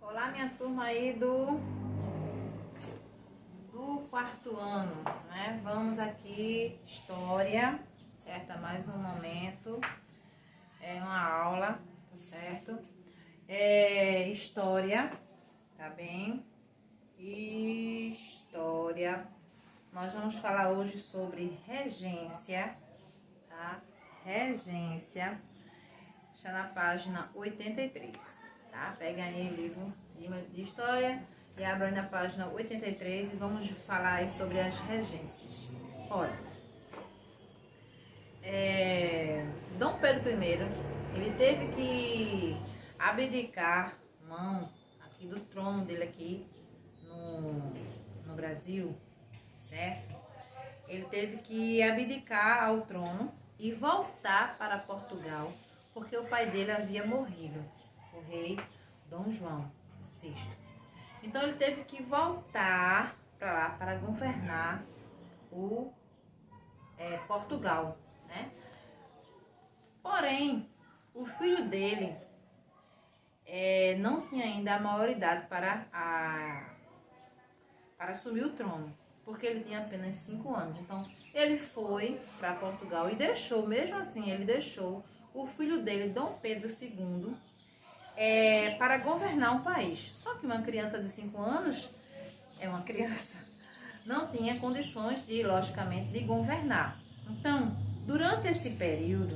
Olá, minha turma aí do quarto ano, né? Vamos aqui, história, certo? Mais um momento, é uma aula, tá certo? História, tá bem? História. Nós vamos falar hoje sobre regência, tá? Regência, está na página 83, tá? Pega aí o livro de história e abra na página 83 e vamos falar aí sobre as regências. Olha, Dom Pedro I, ele teve que abdicar mão aqui do trono dele aqui no Brasil, certo? Ele teve que abdicar ao trono e voltar para Portugal, porque o pai dele havia morrido, o rei Dom João VI. Então ele teve que voltar para lá para governar o Portugal, né? Porém, o filho dele não tinha ainda a maioridade para assumir o trono, porque ele tinha apenas 5 anos. Então, ele foi para Portugal e deixou, mesmo assim, ele deixou o filho dele, Dom Pedro II, para governar um país. Só que uma criança de 5 anos é uma criança, não tinha condições de, logicamente, de governar. Então, durante esse período,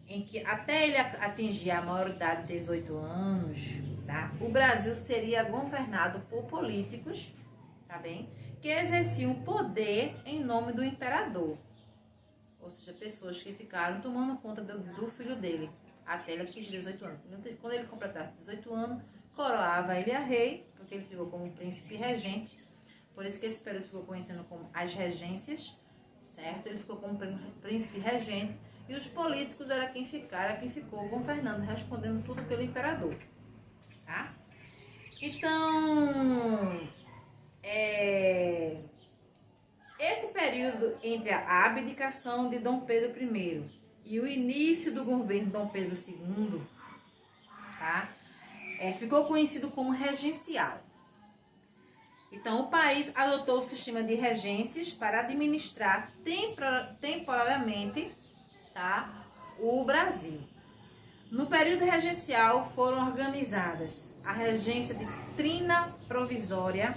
em que até ele atingir a maioridade de 18 anos, tá? O Brasil seria governado por políticos, tá bem? Que exerciam poder em nome do imperador. Ou seja, pessoas que ficaram tomando conta do filho dele até ele atingir 18 anos. Quando ele completasse 18 anos, coroava ele a rei, porque ele ficou como príncipe regente. Por isso que esse período ficou conhecido como as regências, certo? Ele ficou como príncipe regente. E os políticos era quem ficou governando, respondendo tudo pelo imperador, tá? Então, esse período entre a abdicação de Dom Pedro I e o início do governo de Dom Pedro II, tá? Ficou conhecido como regencial. Então, o país adotou o sistema de regências para administrar temporariamente, tá, o Brasil. No período regencial foram organizadas a regência de trina provisória,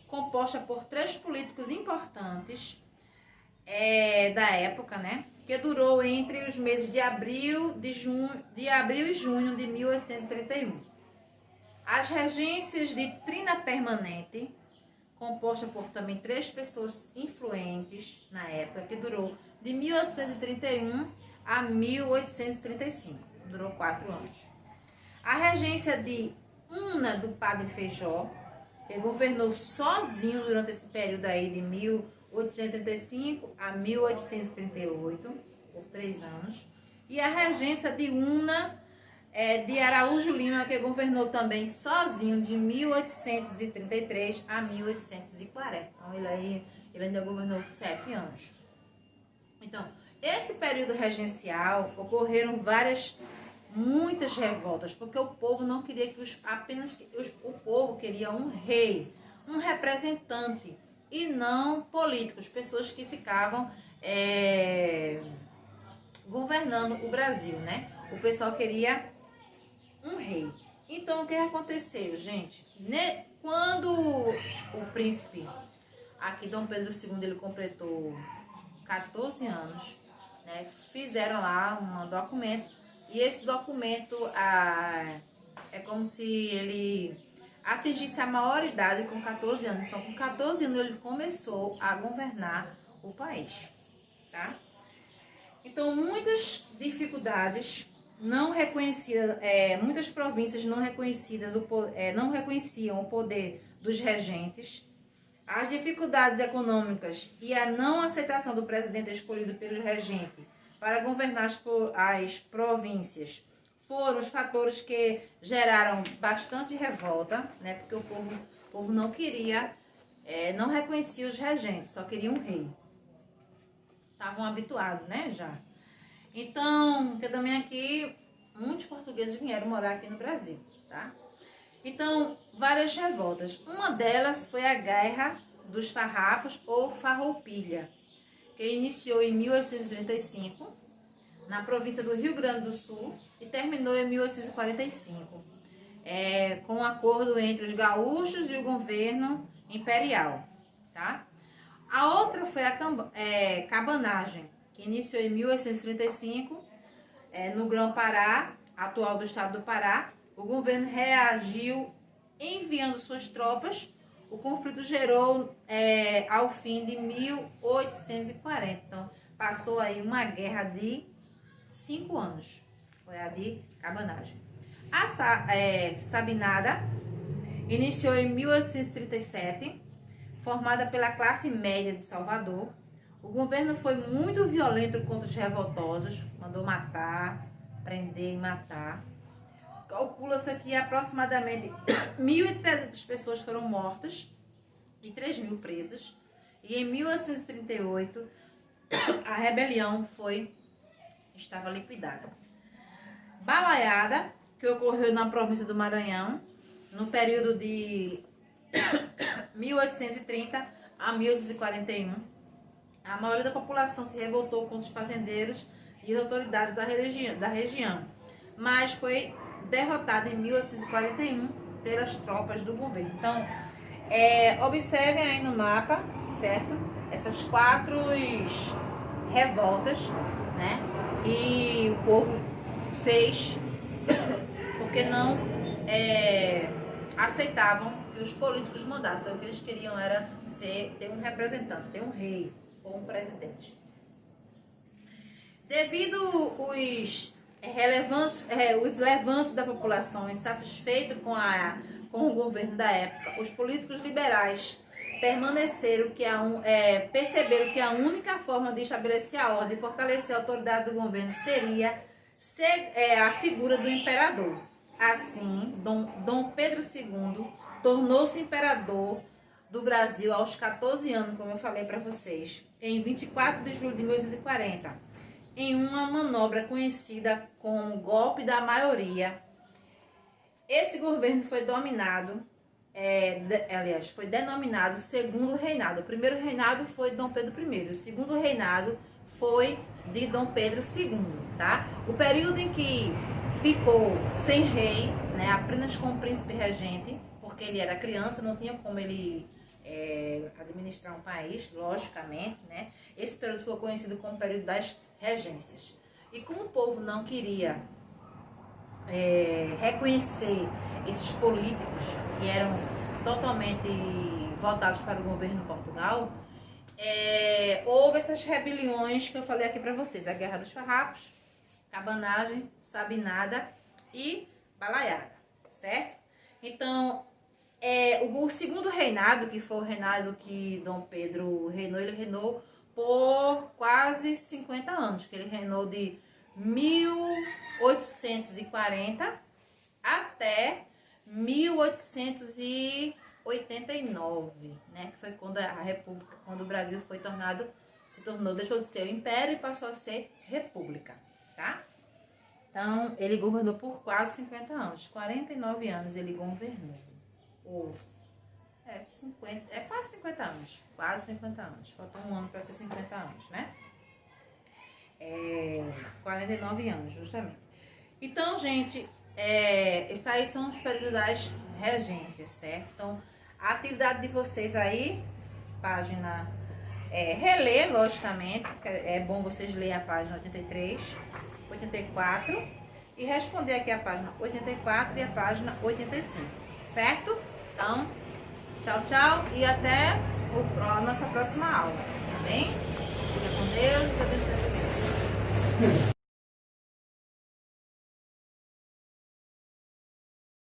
composta por 3 políticos importantes da época, né, que durou entre os meses de abril e junho de 1831. As regências de trina permanente, composta por também 3 pessoas influentes na época, que durou de 1831 a 1835. Durou 4 anos. A regência de Una do Padre Feijó, que governou sozinho durante esse período aí de 1835 a 1838, por 3 anos. E a regência de Una de Araújo Lima, que governou também sozinho de 1833 a 1840. Então, ele ainda governou 7 anos. Então, esse período regencial ocorreram muitas revoltas, porque o povo não queria o povo queria um rei, um representante, e não políticos, pessoas que ficavam governando o Brasil, né? O pessoal queria um rei. Então, o que aconteceu, gente? Quando o príncipe, aqui Dom Pedro II, ele completou 14 anos, né, fizeram lá um documento, e esse documento é como se ele atingisse a maioridade com 14 anos. Então, com 14 anos, ele começou a governar o país, tá? Então, muitas dificuldades não reconhecidas, muitas províncias não reconhecidas, não reconheciam o poder dos regentes. As dificuldades econômicas e a não aceitação do presidente escolhido pelo regente para governar as províncias foram os fatores que geraram bastante revolta, né? Porque o povo não queria, não reconhecia os regentes, só queria um rei. Estavam habituados, né, já. Então, eu também aqui muitos portugueses vieram morar aqui no Brasil, tá? Então, várias revoltas. Uma delas foi a Guerra dos Farrapos ou Farroupilha, que iniciou em 1835 na província do Rio Grande do Sul e terminou em 1845, com um acordo entre os gaúchos e o governo imperial, tá? A outra foi a cabanagem, que iniciou em 1835 no Grão-Pará, atual do estado do Pará. O governo reagiu enviando suas tropas. O conflito gerou ao fim de 1840. Então, passou aí uma guerra de 5 anos. Foi a de cabanagem. A Sabinada iniciou em 1837, formada pela classe média de Salvador. O governo foi muito violento contra os revoltosos, mandou matar, prender e matar. Calcula-se que aproximadamente 1.300 pessoas foram mortas e 3.000 presas. E em 1838, a rebelião estava liquidada. Balaiada, que ocorreu na província do Maranhão, no período de 1830 a 1841. A maioria da população se revoltou contra os fazendeiros e as autoridades da região, mas foi derrotada em 1841 pelas tropas do governo. Então, observem aí no mapa, certo? Essas 4 revoltas, né? Que o povo fez porque não aceitavam que os políticos mandassem. O que eles queriam era ter um representante, ter um rei ou um presidente. Devido os levantes da população insatisfeitos com o governo da época, os políticos liberais perceberam que a única forma de estabelecer a ordem e fortalecer a autoridade do governo seria a figura do imperador. Assim, Dom Pedro II tornou-se imperador do Brasil aos 14 anos, como eu falei para vocês, em 24 de julho de 1840, em uma manobra conhecida como golpe da maioria. Esse governo foi denominado Segundo Reinado. O primeiro reinado foi de Dom Pedro I, o segundo reinado foi de Dom Pedro II, tá? O período em que ficou sem rei, né, apenas com o príncipe regente, porque ele era criança, não tinha como ele administrar um país, logicamente, né? Esse período foi conhecido como o período das regências. E como o povo não queria reconhecer esses políticos que eram totalmente voltados para o governo de Portugal, houve essas rebeliões que eu falei aqui para vocês: a Guerra dos Farrapos, Cabanagem, Sabinada e Balaiada, certo? Então, o segundo reinado, que foi o reinado que Dom Pedro reinou, ele reinou por quase 50 anos, que ele reinou de 1840 até 1889, né? Que foi quando a República, quando o Brasil deixou de ser o Império e passou a ser República, tá? Então, ele governou por quase 50 anos, 49 anos ele governou. Quase 50 anos, quase 50 anos. Faltou um ano para ser 50 anos, né? 49 anos, justamente. Então, gente, esses aí são os períodos das regências, certo? Então, a atividade de vocês aí, página, reler, logicamente, é bom vocês lerem a página 83, 84 e responder aqui a página 84 e a página 85, certo? Então, tchau, tchau e até a nossa próxima aula, tá bem? Fica com Deus e abençoe vocês.